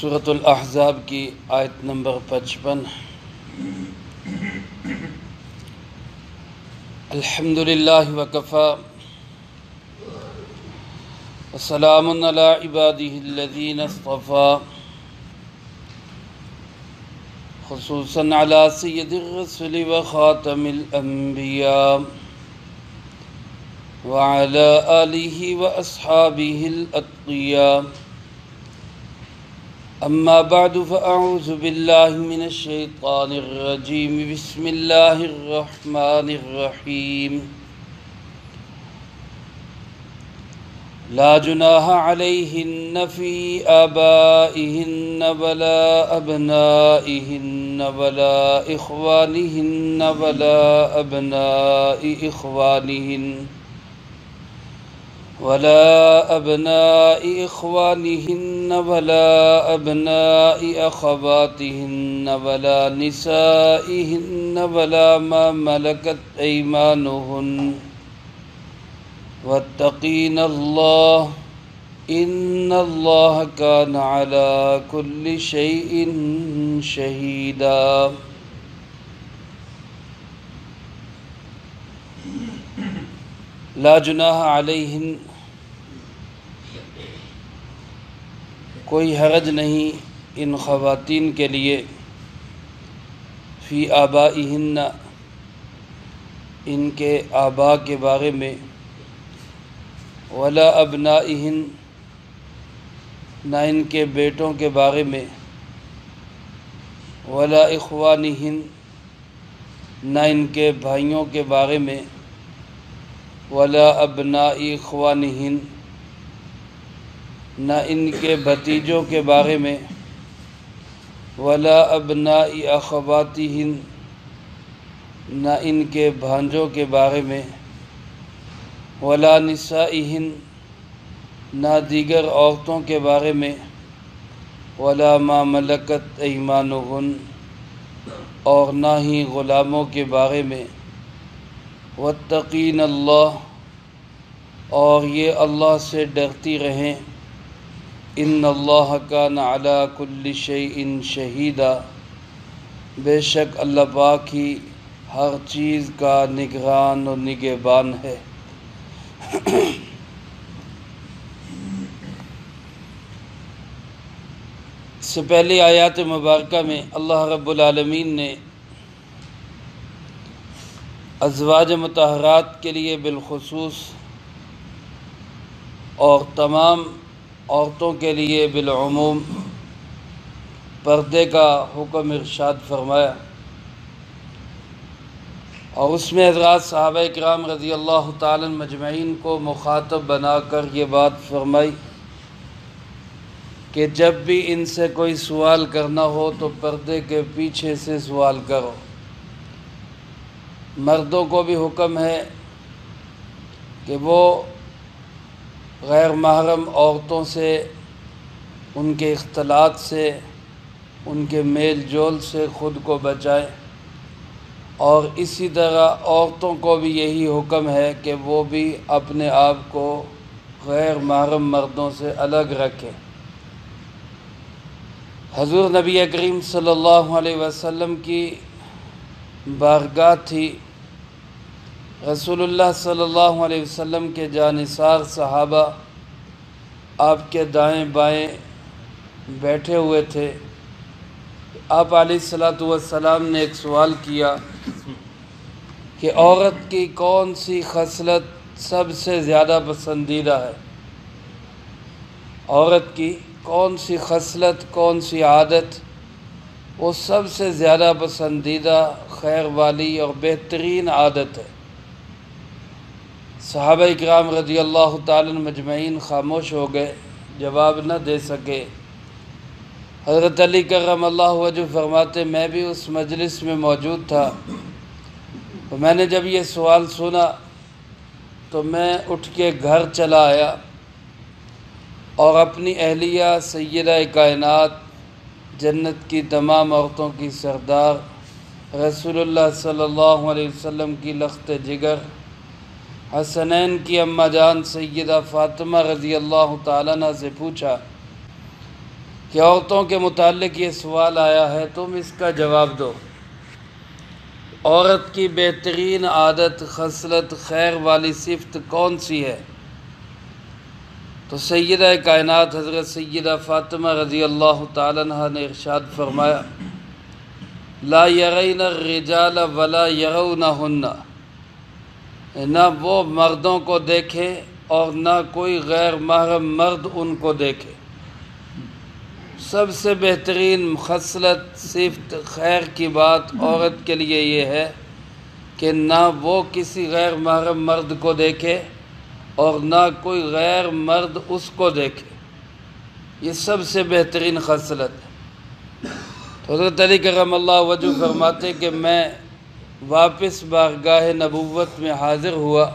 سورۃ الاحزاب کی آیت نمبر 55۔ الحمدللہ وکفی وسلام علی عبادہ الذین اصطفی، خصوصاً علی سید الرسل وخاتم الانبیاء وعلی آلہ واصحابہ الاتقیاء۔ اما بعد فاعوذ باللہ من الشیطان الرجیم، بسم اللہ الرحمن الرحیم۔ لا جناح علیہن فی آبائہن ولا ابنائہن ولا اخوانہن ولا ابناء اخوانہن ولا ابناء اخوانہن ولا ابناء اخواتہن ولا نسائہن ولا ما ملکت ایمانہن واتقین اللہ ان اللہ کان علی کل شیء شہیدا۔ لا جناح علیہن، کوئی حرج نہیں ان خواتین کے لیے، فی آبائہن، ان کے آباء کے بارے میں، ولا ابنائہن، نہ ان کے بیٹوں کے بارے میں، ولا اخوانہن، نہ ان کے بھائیوں کے بارے میں، ولا ابناء اخوانہن، نہ ان کے بھتیجوں کے بارے میں، ولا ابناء اخواتہن، نہ ان کے بھانجوں کے بارے میں، ولا نسائہن، نہ دیگر عورتوں کے بارے میں، ولا ما ملکت ایمانہن، اور نہ ہی غلاموں کے بارے میں، واتقین اللہ، اور یہ اللہ سے ڈرتی رہیں، ان اللہ کان علی کل شیء شہیدا، بے شک اللہ پاک ہی ہر چیز کا نگران و نگہبان ہے۔ اس سے پہلے آیات مبارکہ میں اللہ رب العالمین نے ازواج مطہرات کے لیے بالخصوص اور تمام عورتوں کے لیے بالعموم پردے کا حکم ارشاد فرمایا، اور اس میں حضرات صحابہ اکرام رضی اللہ تعالی مجمعین کو مخاطب بنا کر یہ بات فرمائی کہ جب بھی ان سے کوئی سوال کرنا ہو تو پردے کے پیچھے سے سوال کرو۔ مردوں کو بھی حکم ہے کہ وہ غیر محرم عورتوں سے، ان کے اختلاط سے، ان کے میل جول سے خود کو بچائیں، اور اسی طرح عورتوں کو بھی یہی حکم ہے کہ وہ بھی اپنے آپ کو غیر محرم مردوں سے الگ رکھیں۔ حضور نبی کریم صلی اللہ علیہ وسلم کی بارگاہ تھی، رسول اللہ صلی اللہ علیہ وسلم کے جانثار صحابہ آپ کے دائیں بائیں بیٹھے ہوئے تھے۔ آپ علیہ الصلاۃ والسلام نے ایک سوال کیا کہ عورت کی کون سی خصلت سب سے زیادہ پسندیدہ ہے؟ عورت کی کون سی خصلت، کون سی عادت وہ سب سے زیادہ پسندیدہ، خیر والی اور بہترین عادت ہے؟ صحابہ اکرام رضی اللہ تعالی مجمعین خاموش ہو گئے، جواب نہ دے سکے۔ حضرت علی کرم اللہ وجہ فرماتے، میں بھی اس مجلس میں موجود تھا، تو میں نے جب یہ سوال سنا تو میں اٹھ کے گھر چلا آیا اور اپنی اہلیہ سیدہ کائنات، جنت کی تمام عورتوں کی سردار، رسول اللہ صلی اللہ علیہ وسلم کی لخت جگر، حسنین کی اماں جان سیدہ فاطمہ رضی اللہ تعالیٰ عنہ سے پوچھا کہ عورتوں کے متعلق یہ سوال آیا ہے، تم اس کا جواب دو۔ عورت کی بہترین عادت، خصلت، خیر والی صفت کون سی ہے؟ تو سیدہ کائنات حضرت سیدہ فاطمہ رضی اللہ تعالیٰ عنہ نے ارشاد فرمایا، لا یرین الرجال ولا یرونہن، نہ وہ مردوں کو دیکھے اور نہ کوئی غیر محرم مرد ان کو دیکھے۔ سب سے بہترین خصلت، صفت، خیر کی بات عورت کے لیے یہ ہے کہ نہ وہ کسی غیر محرم مرد کو دیکھے اور نہ کوئی غیر مرد اس کو دیکھے۔ یہ سب سے بہترین خصلت ہے۔ تو حضرت علی کرم اللہ وجہ فرماتے کہ میں واپس بارگاہ نبوت میں حاضر ہوا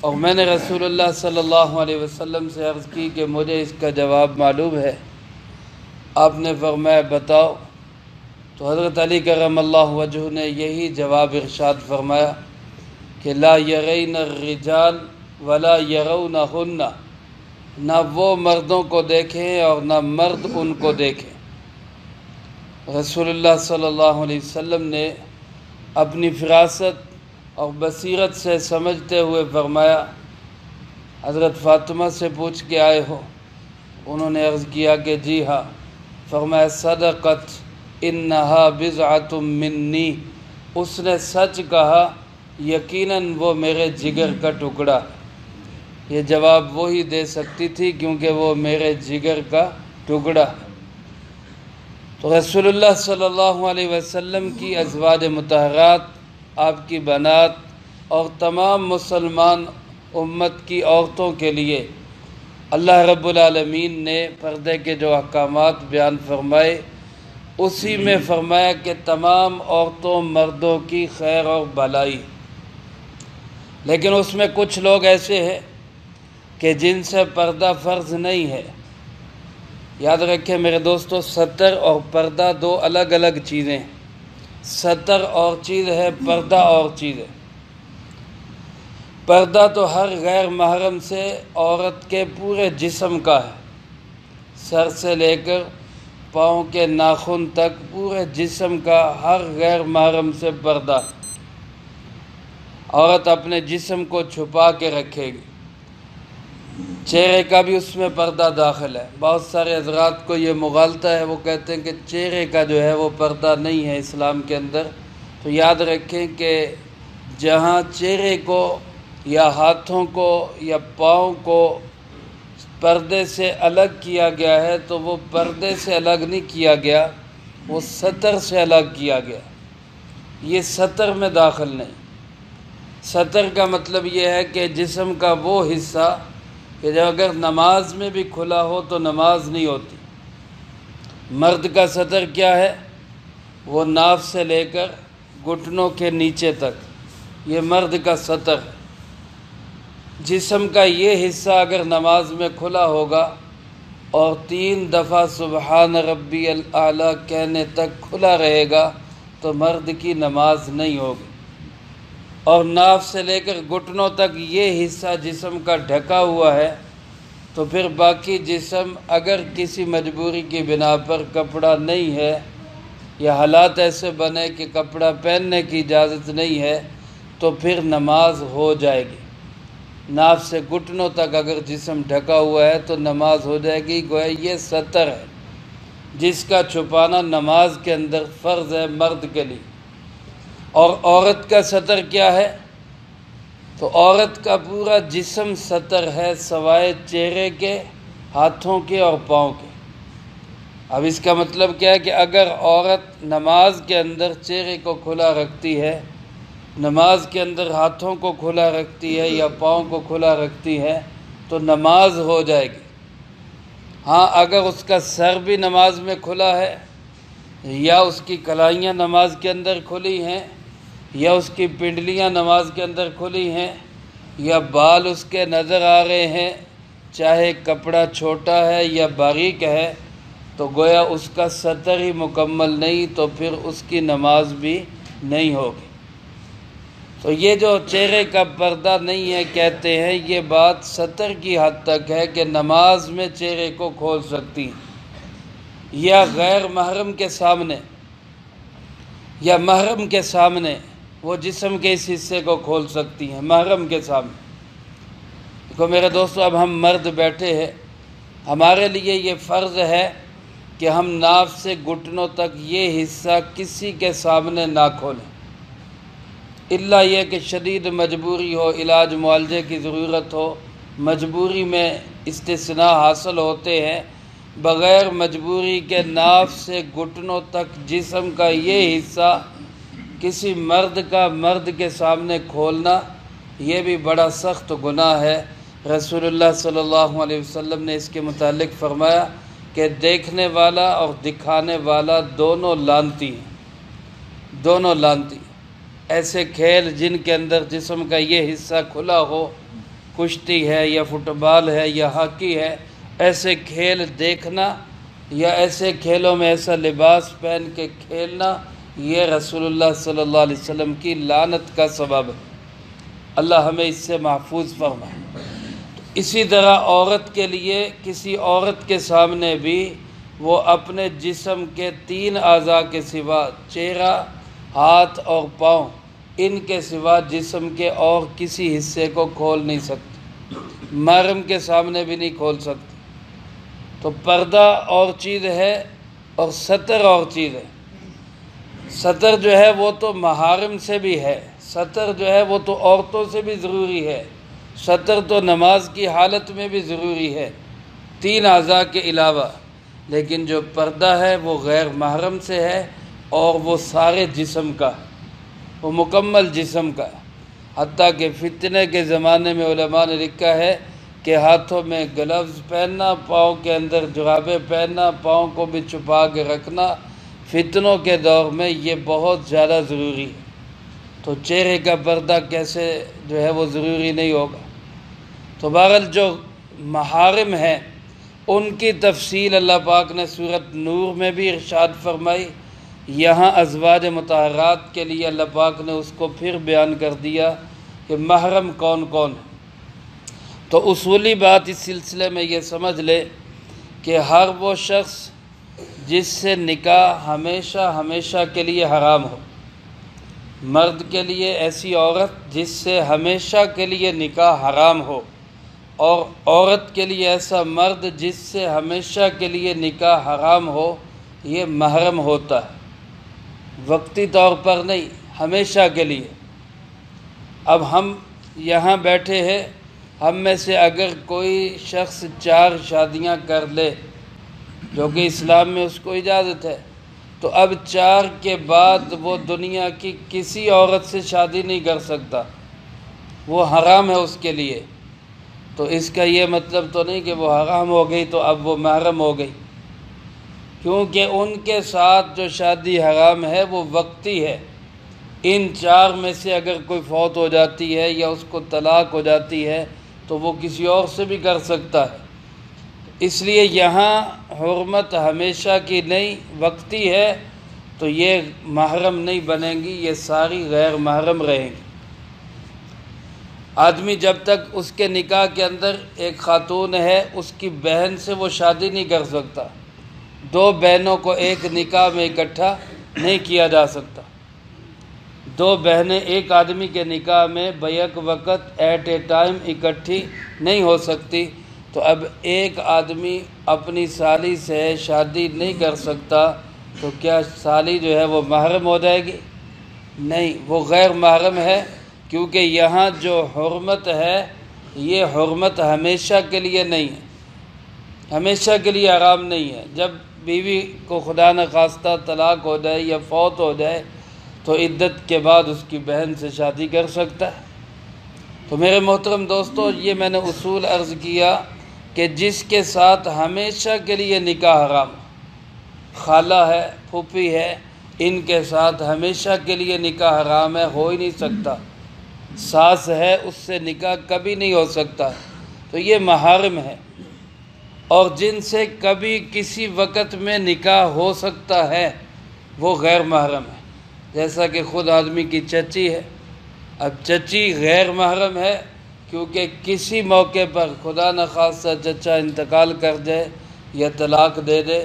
اور میں نے رسول اللہ صلی اللہ علیہ وسلم سے عرض کی کہ مجھے اس کا جواب معلوم ہے۔ آپ نے فرمایا بتاؤ۔ تو حضرت علی کرم اللہ وجہ نے یہی جواب ارشاد فرمایا کہ لا یرین الرجال ولا یرونہن، نہ وہ مردوں کو دیکھیں اور نہ مرد ان کو دیکھیں۔ رسول اللہ صلی اللہ علیہ وسلم نے اپنی فراست اور بصیرت سے سمجھتے ہوئے فرمایا، حضرت فاطمہ سے پوچھ کے آئے ہو؟ انہوں نے عرض کیا کہ جی ہاں۔ فرمایا صدقت انہا بضعۃ منی، اس نے سچ کہا، یقیناً وہ میرے جگر کا ٹکڑا ہے۔ یہ جواب وہی دے سکتی تھی کیونکہ وہ میرے جگر کا ٹکڑا ہے۔ تو رسول اللہ صلی اللہ علیہ وسلم کی ازواج مطہرات، آپ کی بنات اور تمام مسلمان امت کی عورتوں کے لیے اللہ رب العالمین نے پردے کے جو احکامات بیان فرمائے، اسی میں فرمایا کہ تمام عورتوں مردوں کی خیر اور بھلائی۔ لیکن اس میں کچھ لوگ ایسے ہیں کہ جن سے پردہ فرض نہیں ہے۔ یاد رکھیں میرے دوستو، ستر اور پردہ دو الگ الگ چیزیں ہیں۔ ستر اور چیز ہے، پردہ اور چیز ہے۔ پردہ تو ہر غیر محرم سے عورت کے پورے جسم کا ہے، سر سے لے کر پاؤں کے ناخن تک پورے جسم کا ہر غیر محرم سے پردہ۔ عورت اپنے جسم کو چھپا کے رکھے گی۔ چہرے کا بھی اس میں پردہ داخل ہے۔ بہت سارے حضرات کو یہ مغالطہ ہے، وہ کہتے ہیں کہ چہرے کا جو ہے وہ پردہ نہیں ہے اسلام کے اندر۔ تو یاد رکھیں کہ جہاں چہرے کو یا ہاتھوں کو یا پاؤں کو پردے سے الگ کیا گیا ہے تو وہ پردے سے الگ نہیں کیا گیا، وہ ستر سے الگ کیا گیا۔ یہ ستر میں داخل نہیں۔ ستر کا مطلب یہ ہے کہ جسم کا وہ حصہ کہ جو اگر نماز میں بھی کھلا ہو تو نماز نہیں ہوتی۔ مرد کا ستر کیا ہے؟ وہ ناف سے لے کر گھٹنوں کے نیچے تک، یہ مرد کا ستر ہے۔ جسم کا یہ حصہ اگر نماز میں کھلا ہوگا اور 3 دفعہ سبحان ربی الاعلیٰ کہنے تک کھلا رہے گا تو مرد کی نماز نہیں ہوگی۔ اور ناف سے لے کر گھٹنوں تک یہ حصہ جسم کا ڈھکا ہوا ہے تو پھر باقی جسم اگر کسی مجبوری کی بنا پر کپڑا نہیں ہے یا حالات ایسے بنے کہ کپڑا پہننے کی اجازت نہیں ہے تو پھر نماز ہو جائے گی۔ ناف سے گھٹنوں تک اگر جسم ڈھکا ہوا ہے تو نماز ہو جائے گی۔ گویا یہ ستر ہے جس کا چھپانا نماز کے اندر فرض ہے مرد کے لیے۔ اور عورت کا ستر کیا ہے؟ تو عورت کا پورا جسم ستر ہے سوائے چہرے کے، ہاتھوں کے اور پاؤں کے۔ اب اس کا مطلب کیا ہے کہ اگر عورت نماز کے اندر چہرے کو کھلا رکھتی ہے، نماز کے اندر ہاتھوں کو کھلا رکھتی ہے یا پاؤں کو کھلا رکھتی ہے تو نماز ہو جائے گی۔ ہاں اگر اس کا سر بھی نماز میں کھلا ہے یا اس کی کلائیاں نماز کے اندر کھلی ہیں یا اس کی پنڈلیاں نماز کے اندر کھلی ہیں یا بال اس کے نظر آ رہے ہیں، چاہے کپڑا چھوٹا ہے یا باریک ہے، تو گویا اس کا ستر ہی مکمل نہیں، تو پھر اس کی نماز بھی نہیں ہوگی۔ تو یہ جو چہرے کا پردہ نہیں ہے کہتے ہیں، یہ بات ستر کی حد تک ہے کہ نماز میں چہرے کو کھول سکتی ہے۔ یا غیر محرم کے سامنے یا محرم کے سامنے وہ جسم کے اس حصے کو کھول سکتی ہیں، محرم کے سامنے۔ دیکھو میرے دوستو، اب ہم مرد بیٹھے ہیں، ہمارے لیے یہ فرض ہے کہ ہم ناف سے گھٹنوں تک یہ حصہ کسی کے سامنے نہ کھولیں، الا یہ کہ شدید مجبوری ہو، علاج معالجے کی ضرورت ہو، مجبوری میں استثناء حاصل ہوتے ہیں۔ بغیر مجبوری کے ناف سے گھٹنوں تک جسم کا یہ حصہ کسی مرد کے سامنے کھولنا، یہ بھی بڑا سخت گناہ ہے۔ رسول اللہ صلی اللہ علیہ وسلم نے اس کے متعلق فرمایا کہ دیکھنے والا اور دکھانے والا دونوں لعنتی ہیں، دونوں لعنتی ہیں۔ ایسے کھیل جن کے اندر جسم کا یہ حصہ کھلا ہو، کشتی ہے یا فٹ بال ہے یا ہاکی ہے، ایسے کھیل دیکھنا یا ایسے کھیلوں میں ایسا لباس پہن کے کھیلنا، یہ رسول اللہ صلی اللہ علیہ وسلم کی لعنت کا سبب ہے۔ اللہ ہمیں اس سے محفوظ فرمائے۔ اسی طرح عورت کے لیے کسی عورت کے سامنے بھی وہ اپنے جسم کے 3 اعضاء کے سوا، چہرہ، ہاتھ اور پاؤں، ان کے سوا جسم کے اور کسی حصے کو کھول نہیں سکتی، محرم کے سامنے بھی نہیں کھول سکتی۔ تو پردہ اور چیز ہے اور ستر اور چیز ہے۔ ستر جو ہے وہ تو محارم سے بھی ہے، ستر جو ہے وہ تو عورتوں سے بھی ضروری ہے، ستر تو نماز کی حالت میں بھی ضروری ہے 3 اعضاء کے علاوہ۔ لیکن جو پردہ ہے وہ غیر محرم سے ہے اور وہ سارے جسم کا، وہ مکمل جسم کا ہے۔ حتیٰ کہ فتنے کے زمانے میں علماء نے لکھا ہے کہ ہاتھوں میں گلوز پہننا، پاؤں کے اندر جرابیں پہننا، پاؤں کو بھی چھپا کے رکھنا، فتنوں کے دور میں یہ بہت زیادہ ضروری ہے۔ تو چہرے کا پردہ کیسے جو ہے وہ ضروری نہیں ہوگا؟ تو بہرحال جو محارم ہیں ان کی تفصیل اللہ پاک نے سورۃ نور میں بھی ارشاد فرمائی، یہاں ازواج مطہرات کے لیے اللہ پاک نے اس کو پھر بیان کر دیا کہ محرم کون کون ہے۔ تو اصولی بات اس سلسلے میں یہ سمجھ لے کہ ہر وہ شخص جس سے نکاح ہمیشہ کے لیے حرام ہو، مرد کے لیے ایسی عورت جس سے ہمیشہ کے لیے نکاح حرام ہو، اور عورت کے لیے ایسا مرد جس سے ہمیشہ کے لیے نکاح حرام ہو، یہ محرم ہوتا ہے، وقتی طور پر نہیں، ہمیشہ کے لیے۔ اب ہم یہاں بیٹھے ہیں، ہم میں سے اگر کوئی شخص 4 شادیاں کر لے، جو کہ اسلام میں اس کو اجازت ہے، تو اب 4 کے بعد وہ دنیا کی کسی عورت سے شادی نہیں کر سکتا، وہ حرام ہے اس کے لیے۔ تو اس کا یہ مطلب تو نہیں کہ وہ حرام ہو گئی تو اب وہ محرم ہو گئی، کیونکہ ان کے ساتھ جو شادی حرام ہے وہ وقتی ہے۔ ان 4 میں سے اگر کوئی فوت ہو جاتی ہے یا اس کو طلاق ہو جاتی ہے تو وہ کسی اور سے بھی کر سکتا ہے۔ اس لیے یہاں حرمت ہمیشہ کی نہیں، وقتی ہے، تو یہ محرم نہیں بنیں گی، یہ ساری غیر محرم رہیں گی۔ آدمی جب تک اس کے نکاح کے اندر ایک خاتون ہے، اس کی بہن سے وہ شادی نہیں کر سکتا، 2 بہنوں کو ایک نکاح میں اکٹھا نہیں کیا جا سکتا۔ 2 بہنیں ایک آدمی کے نکاح میں بیک وقت ایٹ اے ٹائم اکٹھی نہیں ہو سکتی۔ تو اب ایک آدمی اپنی سالی سے شادی نہیں کر سکتا تو کیا سالی جو ہے وہ محرم ہو جائے گی؟ نہیں، وہ غیر محرم ہے، کیونکہ یہاں جو حرمت ہے یہ حرمت ہمیشہ کے لیے نہیں ہے، ہمیشہ کے لیے حرام نہیں ہے۔ جب بیوی کو خدا نخواستہ طلاق ہو جائے یا فوت ہو جائے تو عدت کے بعد اس کی بہن سے شادی کر سکتا ہے۔ تو میرے محترم دوستو، یہ میں نے اصول عرض کیا کہ جس کے ساتھ ہمیشہ کے لیے نکاح حرام، خالہ ہے، پھوپھی ہے، ان کے ساتھ ہمیشہ کے لیے نکاح حرام ہے، ہو ہی نہیں سکتا۔ ساس ہے، اس سے نکاح کبھی نہیں ہو سکتا، تو یہ محارم ہے۔ اور جن سے کبھی کسی وقت میں نکاح ہو سکتا ہے وہ غیر محرم ہے، جیسا کہ خود آدمی کی چچی ہے۔ اب چچی غیر محرم ہے کیونکہ کسی موقع پر خدا نخواستہ چچا انتقال کر جائے یا طلاق دے دے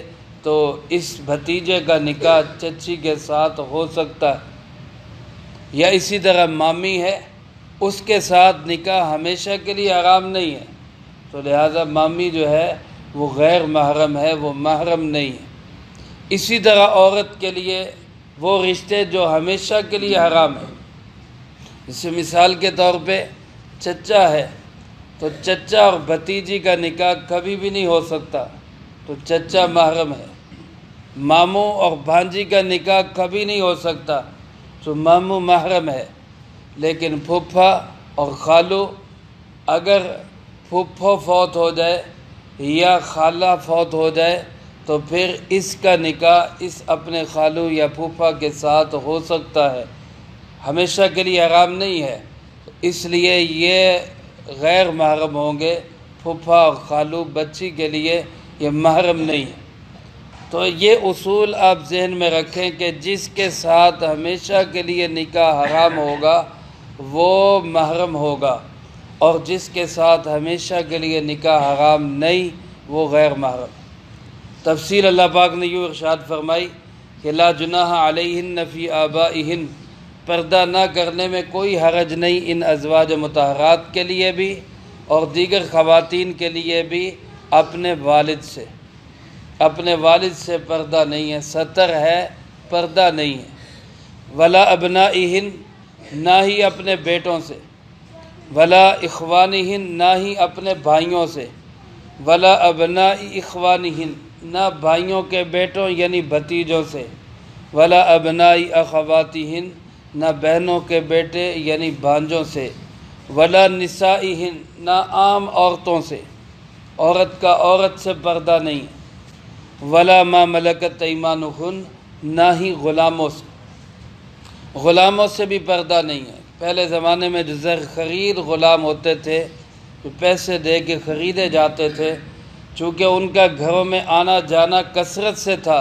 تو اس بھتیجے کا نکاح چچی کے ساتھ ہو سکتا ہے، یا اسی طرح مامی ہے اس کے ساتھ نکاح ہمیشہ کے لیے حرام نہیں ہے، تو لہذا مامی جو ہے وہ غیر محرم ہے، وہ محرم نہیں ہے۔ اسی طرح عورت کے لیے وہ رشتے جو ہمیشہ کے لیے حرام ہیں، جیسے مثال کے طور پہ چچا ہے تو چچا اور بھتیجی کا نکاح کبھی بھی نہیں ہو سکتا، تو چچا محرم ہے۔ ماموں اور بھانجی کا نکاح کبھی نہیں ہو سکتا، تو ماموں محرم ہے۔ لیکن پھپھا اور خالو، اگر پھپھو فوت ہو جائے یا خالہ فوت ہو جائے تو پھر اس کا نکاح اس اپنے خالو یا پھوپھا کے ساتھ ہو سکتا ہے، ہمیشہ کے لیے حرام نہیں ہے، اس لیے یہ غیر محرم ہوں گے۔ پھوپھا اور خالو بچی کے لیے یہ محرم نہیں ہے۔ تو یہ اصول آپ ذہن میں رکھیں کہ جس کے ساتھ ہمیشہ کے لیے نکاح حرام ہوگا وہ محرم ہوگا، اور جس کے ساتھ ہمیشہ کے لیے نکاح حرام نہیں وہ غیر محرم۔ تفصیل اللہ پاک نے یوں ارشاد فرمائی کہ لا جناح علیہن فی آبائہن، پردہ نہ کرنے میں کوئی حرج نہیں ان ازواج مطہرات کے لیے بھی اور دیگر خواتین کے لیے بھی اپنے والد سے۔ اپنے والد سے پردہ نہیں ہے، ستر ہے، پردہ نہیں ہے۔ ولا ابنائہن، نہ ہی اپنے بیٹوں سے۔ ولا اخوانہن، نہ ہی اپنے بھائیوں سے۔ ولا ابناء اخوانہن، نہ بھائیوں کے بیٹوں یعنی بھتیجوں سے۔ ولا ابناء اخواتہن، نہ بہنوں کے بیٹے یعنی بھانجوں سے۔ ولا نسائہن، نہ عام عورتوں سے، عورت کا عورت سے پردہ نہیں ہے۔ ولا ما ملکت ایمانہن، نہ ہی غلاموں سے، غلاموں سے بھی پردہ نہیں ہے۔ پہلے زمانے میں جو زر خرید غلام ہوتے تھے، جو پیسے دے کے خریدے جاتے تھے، چونکہ ان کا گھروں میں آنا جانا کثرت سے تھا،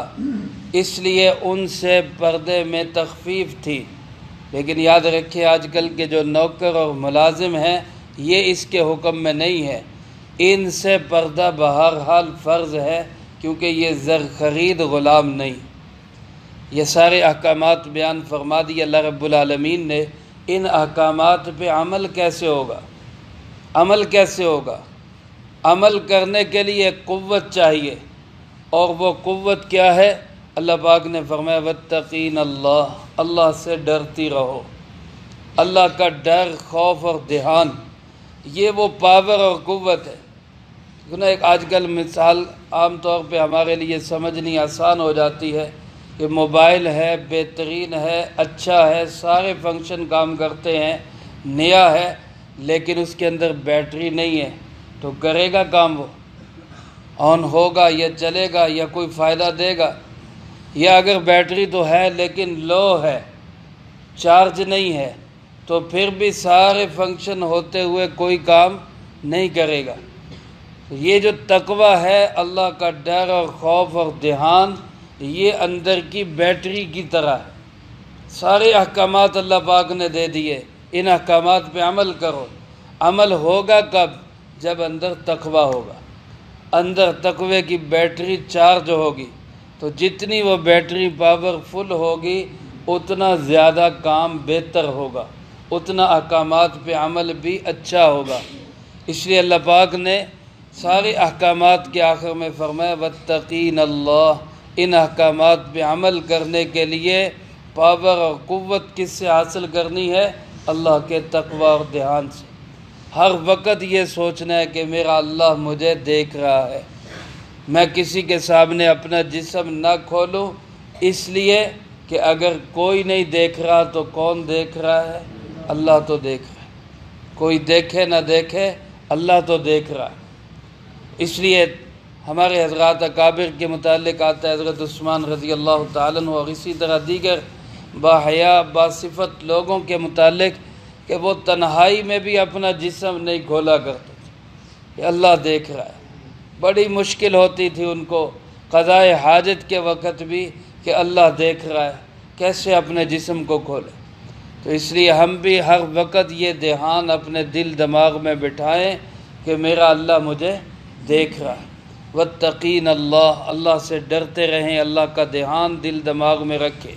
اس لیے ان سے پردے میں تخفیف تھی۔ لیکن یاد رکھیں آج کل کے جو نوکر اور ملازم ہیں یہ اس کے حکم میں نہیں ہے، ان سے پردہ بہرحال فرض ہے، کیونکہ یہ زر خرید غلام نہیں۔ یہ سارے احکامات بیان فرما دی اللہ رب العالمین نے۔ ان احکامات پہ عمل کیسے ہوگا؟ عمل کیسے ہوگا؟ عمل کرنے کے لیے قوت چاہیے، اور وہ قوت کیا ہے؟ اللہ پاک نے فرمایا واتقین اللہ، اللہ سے ڈرتی رہو۔ اللہ کا ڈر، خوف اور دھیان، یہ وہ پاور اور قوت ہے۔ ایک آج کل مثال عام طور پہ ہمارے لیے سمجھنی آسان ہو جاتی ہے کہ موبائل ہے، بہترین ہے، اچھا ہے، سارے فنکشن کام کرتے ہیں، نیا ہے، لیکن اس کے اندر بیٹری نہیں ہے تو کرے گا کام؟ وہ آن ہوگا یا چلے گا یا کوئی فائدہ دے گا؟ یا اگر بیٹری تو ہے لیکن لو ہے، چارج نہیں ہے، تو پھر بھی سارے فنکشن ہوتے ہوئے کوئی کام نہیں کرے گا۔ یہ جو تقوی ہے، اللہ کا ڈر اور خوف اور دھیان، یہ اندر کی بیٹری کی طرح ہے۔ سارے احکامات اللہ پاک نے دے دیے، ان احکامات پہ عمل کرو۔ عمل ہوگا کب؟ جب اندر تقوی ہوگا، اندر تقوی کی بیٹری چارج ہوگی، تو جتنی وہ بیٹری پاور فل ہوگی اتنا زیادہ کام بہتر ہوگا، اتنا احکامات پہ عمل بھی اچھا ہوگا۔ اس لیے اللہ پاک نے سارے احکامات کے آخر میں فرمایا واتقین اللہ۔ ان احکامات پہ عمل کرنے کے لیے پاور اور قوت کس سے حاصل کرنی ہے؟ اللہ کے تقوی اور دھیان سے۔ ہر وقت یہ سوچنا ہے کہ میرا اللہ مجھے دیکھ رہا ہے، میں کسی کے سامنے اپنا جسم نہ کھولوں، اس لیے کہ اگر کوئی نہیں دیکھ رہا تو کون دیکھ رہا ہے؟ اللہ تو دیکھ رہا ہے۔ کوئی دیکھے نہ دیکھے، اللہ تو دیکھ رہا ہے۔ اس لیے ہمارے حضرات اکابر کے متعلق آتا ہے، حضرت عثمان رضی اللہ تعالیٰ عنہ اور اسی طرح دیگر باحیا باصفت لوگوں کے متعلق کہ وہ تنہائی میں بھی اپنا جسم نہیں کھولا کرتے تھے کہ اللہ دیکھ رہا ہے۔ بڑی مشکل ہوتی تھی ان کو قضائے حاجت کے وقت بھی کہ اللہ دیکھ رہا ہے، کیسے اپنے جسم کو کھولے۔ تو اس لیے ہم بھی ہر وقت یہ دھیان اپنے دل دماغ میں بٹھائیں کہ میرا اللہ مجھے دیکھ رہا ہے۔ واتقین اللہ، اللہ سے ڈرتے رہیں، اللہ کا دھیان دل دماغ میں رکھے۔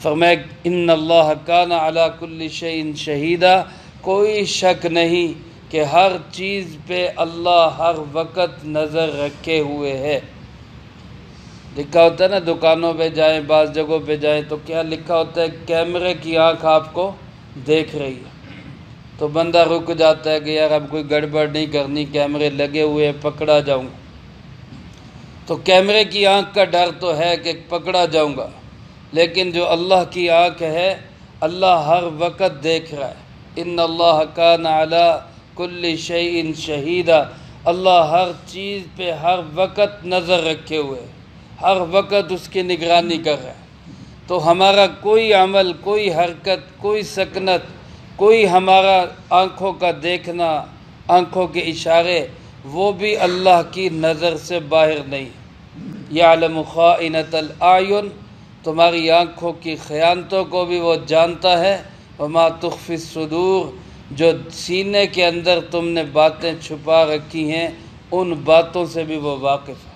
فرمایا ان اللہ کان علی کل شیء شہیدا، کوئی شک نہیں کہ ہر چیز پہ اللہ ہر وقت نظر رکھے ہوئے ہے۔ لکھا ہوتا ہے نا دکانوں پہ جائیں، بعض جگہوں پہ جائیں تو کیا لکھا ہوتا ہے؟ کیمرے کی آنکھ آپ کو دیکھ رہی ہے۔ تو بندہ رک جاتا ہے کہ یار اب کوئی گڑبڑ نہیں کرنی، کیمرے لگے ہوئے پکڑا جاؤں گا۔ تو کیمرے کی آنکھ کا ڈر تو ہے کہ پکڑا جاؤں گا، لیکن جو اللہ کی آنکھ ہے، اللہ ہر وقت دیکھ رہا ہے۔ ان اللہ کان علی کل شیء شہیدا، اللہ ہر چیز پہ ہر وقت نظر رکھے ہوئے، ہر وقت اس کی نگرانی کر رہا ہے۔ تو ہمارا کوئی عمل، کوئی حرکت، کوئی سکنت، کوئی ہمارا آنکھوں کا دیکھنا، آنکھوں کے اشارے، وہ بھی اللہ کی نظر سے باہر نہیں۔ یعلم خائنۃ الاعین، تمہاری آنکھوں کی خیانتوں کو بھی وہ جانتا ہے۔ وما تخفی الصدور، جو سینے کے اندر تم نے باتیں چھپا رکھی ہیں ان باتوں سے بھی وہ واقف ہے۔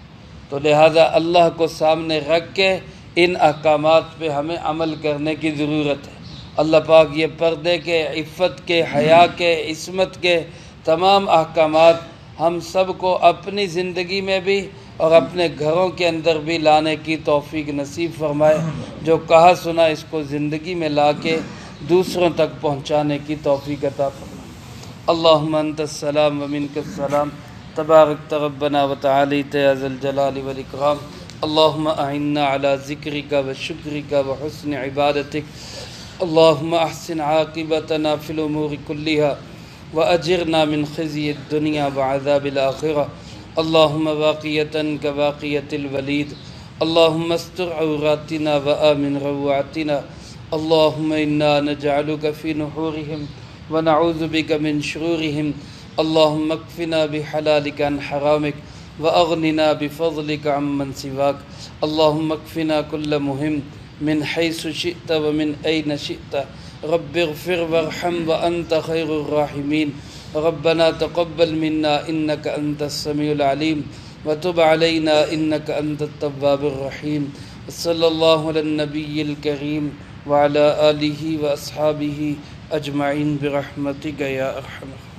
تو لہٰذا اللہ کو سامنے رکھ کے ان احکامات پہ ہمیں عمل کرنے کی ضرورت ہے۔ اللہ پاک یہ پردے کے، عفت کے، حیا کے، عصمت کے تمام احکامات ہم سب کو اپنی زندگی میں بھی اور اپنے گھروں کے اندر بھی لانے کی توفیق نصیب فرمائے۔ جو کہا سنا اس کو زندگی میں لا کے دوسروں تک پہنچانے کی توفیق عطا فرمائے۔ اللہم انت السلام ومنک السلام، تبارکت ربنا وتعالیت یا ذا الجلال والاکرام۔ اللہم اعنا علی ذکرک وشکرک وحسن عبادتک۔ اللہم احسن عاقبتنا فی الامور کلہا واجرنا من خزی الدنیا وعذاب الآخرہ۔ اللہم واقیتاً کواقیت الولید، اللہم استر عوراتنا وآمن روعاتنا۔ اللہم انا نجعلک فی نحورہم ونعوذ بک من شرورہم۔ اللہم اکفنا بحلالک عن حرامک واغننا بفضلک عمن سواک۔ اللہم اکفنا کل مہم من حیث شئت ومن این شئت۔ رب اغفر وارحم وانت خیر الراحمین۔ ربنا تقبل منا انك انت السميع العليم وتب علينا انك انت التواب الرحيم۔ صلی اللہ علی النبی الکریم وعلى آلہ واصحابہ اجمعین برحمتک یا ارحم الراحمین۔